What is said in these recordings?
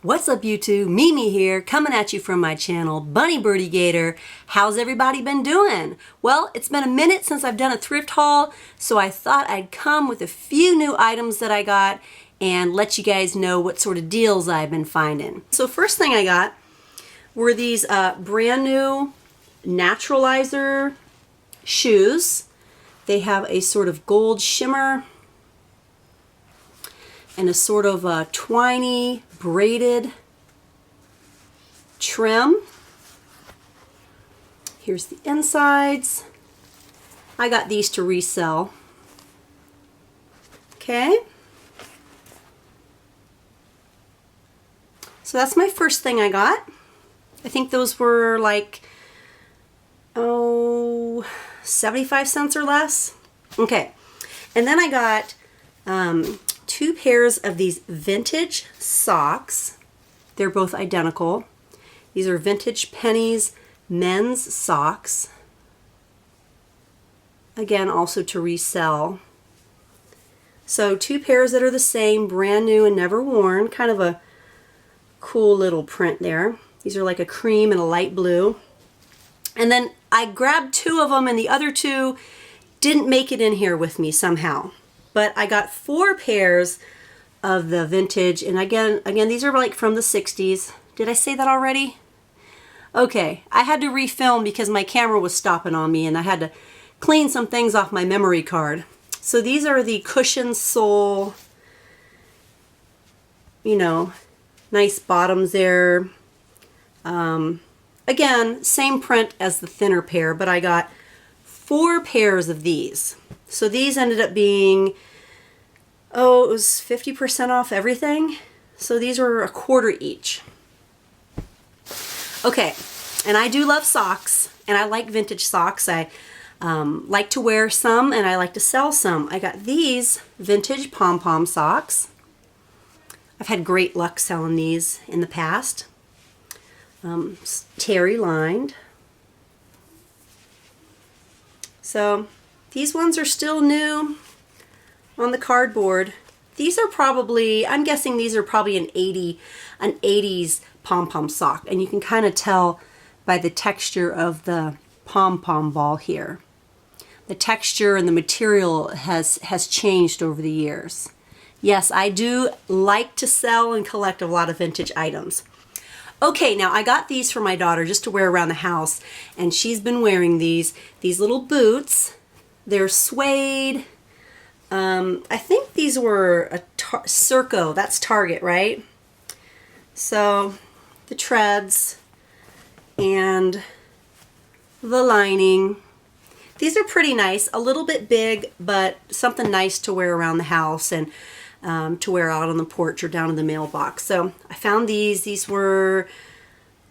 What's up YouTube? Mimi here, coming at you from my channel, Bunny Birdie Gator. How's everybody been doing? Well, it's been a minute since I've done a thrift haul, so I thought I'd come with a few new items that I got and let you guys know what sort of deals I've been finding. So first thing I got were these brand new Naturalizer shoes. They have a sort of gold shimmer and a sort of twiny braided trim. Here's the insides. I got these to resell. Okay. So that's my first thing I got. I think those were like, 75 cents or less. Okay. And then I got two pairs of these vintage socks. They're both identical. These are vintage pennies men's socks. Again, also to resell. So two pairs that are the same, brand new and never worn. Kind of a cool little print there. These are like a cream and a light blue. And then I grabbed two of them and the other two didn't make it in here with me somehow. But I got four pairs of the vintage, and again, these are like from the 60s. Did I say that already? Okay, I had to refilm because my camera was stopping on me and I had to clean some things off my memory card. So these are the cushion sole, you know, nice bottoms there. Again, same print as the thinner pair, but I got four pairs of these. So these ended up being, it was 50% off everything. So these were a quarter each. Okay, and I do love socks, and I like vintage socks. I like to wear some, and I like to sell some. I got these vintage pom-pom socks. I've had great luck selling these in the past. Terry lined. So these ones are still new on the cardboard. These are probably, I'm guessing these are probably an 80s pom-pom sock, and you can kind of tell by the texture of the pom-pom ball here. The texture and the material has changed over the years. Yes, I do like to sell and collect a lot of vintage items. Okay, now I got these for my daughter just to wear around the house, and she's been wearing these little boots. They're suede. I think these were a Circo, that's Target, right? So the treads and the lining. These are pretty nice, a little bit big, but something nice to wear around the house and to wear out on the porch or down in the mailbox. So I found these. These were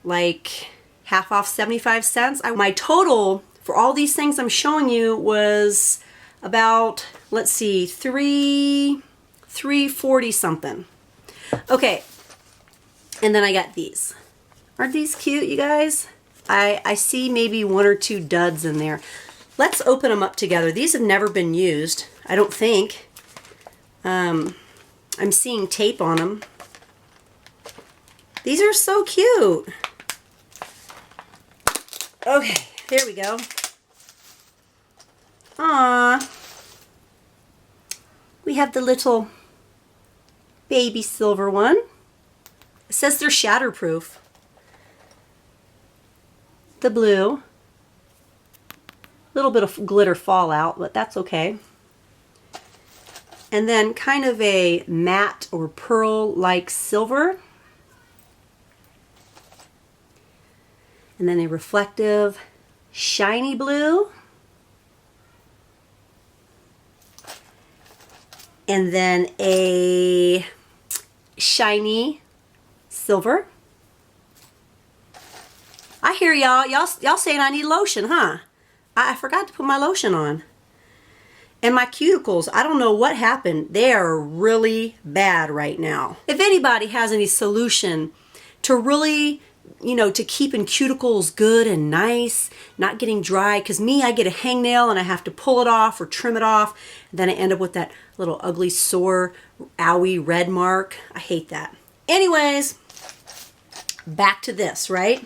like half off, 75 cents. My total for all these things I'm showing you was about, let's see, $340 something. Okay, and then I got these. Aren't these cute, you guys? I see maybe one or two duds in there. Let's open them up together. These have never been used, I don't think. I'm seeing tape on them. These are so cute. Okay, there we go. Aww. We have the little baby silver one. It says they're shatterproof. The blue. Little bit of glitter fallout, but that's okay. And then kind of a matte or pearl-like silver. And then a reflective shiny blue. And then a shiny silver. I hear y'all saying I need lotion, huh? I forgot to put my lotion on. And my cuticles, I don't know what happened. They are really bad right now. If anybody has any solution to really, you know, to keeping cuticles good and nice, not getting dry, because I get a hangnail and I have to pull it off or trim it off, and then I end up with that little ugly sore, owie red mark. I hate that. Anyways, back to this, right?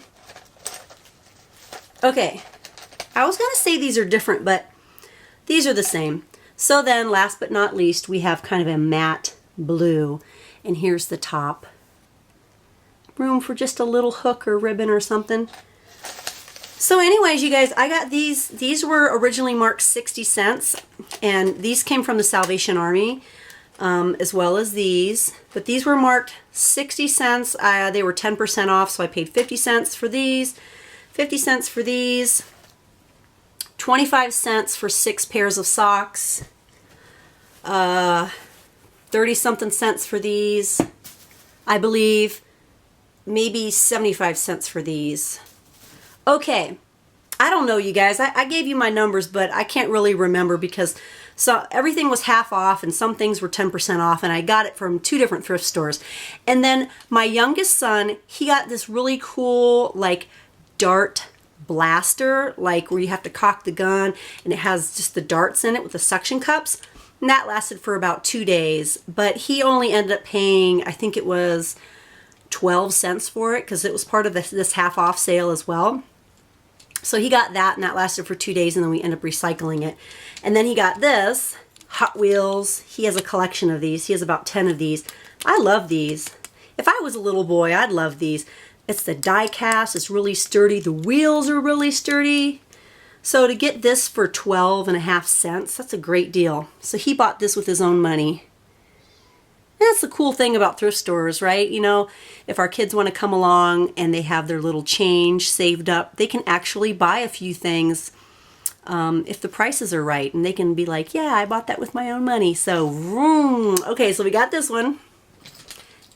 Okay, I was gonna say these are different, but these are the same. So then, last but not least, we have kind of a matte blue, and here's the top. Room for just a little hook or ribbon or something. So anyways, you guys, I got these. These were originally marked 60 cents, and these came from the Salvation Army, as well as these. But these were marked 60 cents. They were 10% off, so I paid 50 cents for these, 50 cents for these, 25 cents for 6 pairs of socks, 30-something cents for these, I believe, maybe 75 cents for these. Okay, I don't know, you guys. I gave you my numbers, but I can't really remember because everything was half off and some things were 10% off, and I got it from 2 different thrift stores. And then my youngest son, he got this really cool, like, dart blaster, like where you have to cock the gun and it has just the darts in it with the suction cups. And that lasted for about 2 days, but he only ended up paying, I think it was 12 cents for it because it was part of this half off sale as well. So he got that, and that lasted for 2 days, and then we ended up recycling it. And then he got this, Hot Wheels. He has a collection of these. He has about 10 of these. I love these. If I was a little boy, I'd love these. It's the die cast. It's really sturdy. The wheels are really sturdy. So to get this for 12.5 cents, that's a great deal. So he bought this with his own money. And that's the cool thing about thrift stores, right? You know, if our kids want to come along and they have their little change saved up, they can actually buy a few things if the prices are right. And they can be like, yeah, I bought that with my own money. So, okay, so we got this one.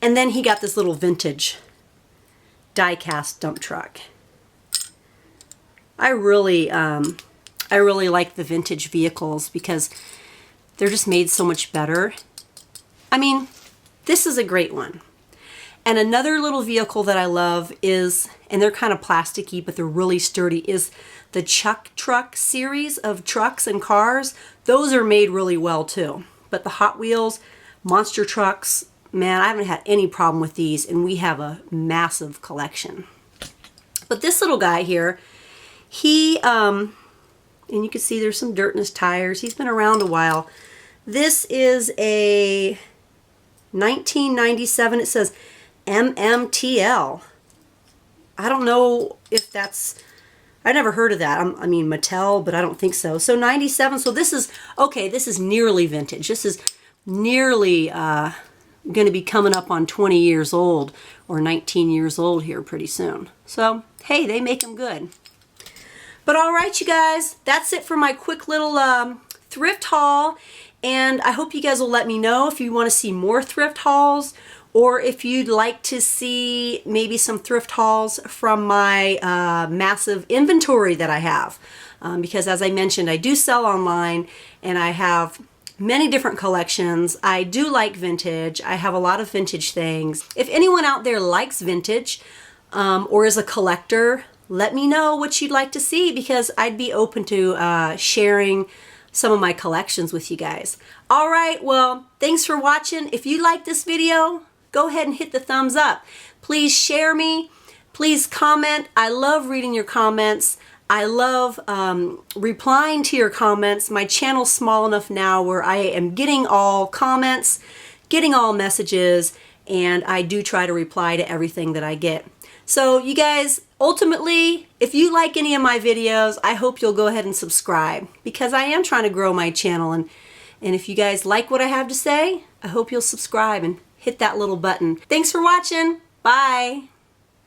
And then he got this little vintage die-cast dump truck. I really like the vintage vehicles because they're just made so much better. I mean, this is a great one. And another little vehicle that I love is, and they're kind of plasticky, but they're really sturdy, is the Chuck Truck series of trucks and cars. Those are made really well too. But the Hot Wheels, monster trucks, man, I haven't had any problem with these, and we have a massive collection. But this little guy here, he, and you can see there's some dirt in his tires. He's been around a while. This is a 1997, it says MMTL. I don't know if that's, I never heard of that. I mean Mattel, but I don't think so. So 97, so this is, okay, this is nearly vintage. This is nearly going to be coming up on 20 years old or 19 years old here pretty soon. So, hey, they make them good. But all right, you guys, that's it for my quick little thrift haul. And I hope you guys will let me know if you want to see more thrift hauls, or if you'd like to see maybe some thrift hauls from my massive inventory that I have. Because as I mentioned, I do sell online and I have many different collections. I do like vintage. I have a lot of vintage things. If anyone out there likes vintage or is a collector, let me know what you'd like to see, because I'd be open to sharing some of my collections with you guys. All right, well, thanks for watching. If you like this video, go ahead and hit the thumbs up. Please share me. Please comment. I love reading your comments. I love replying to your comments. My channel's small enough now where I am getting all comments, getting all messages, and I do try to reply to everything that I get. So you guys, ultimately, if you like any of my videos, I hope you'll go ahead and subscribe, because I am trying to grow my channel. And if you guys like what I have to say, I hope you'll subscribe and hit that little button. Thanks for watching. Bye.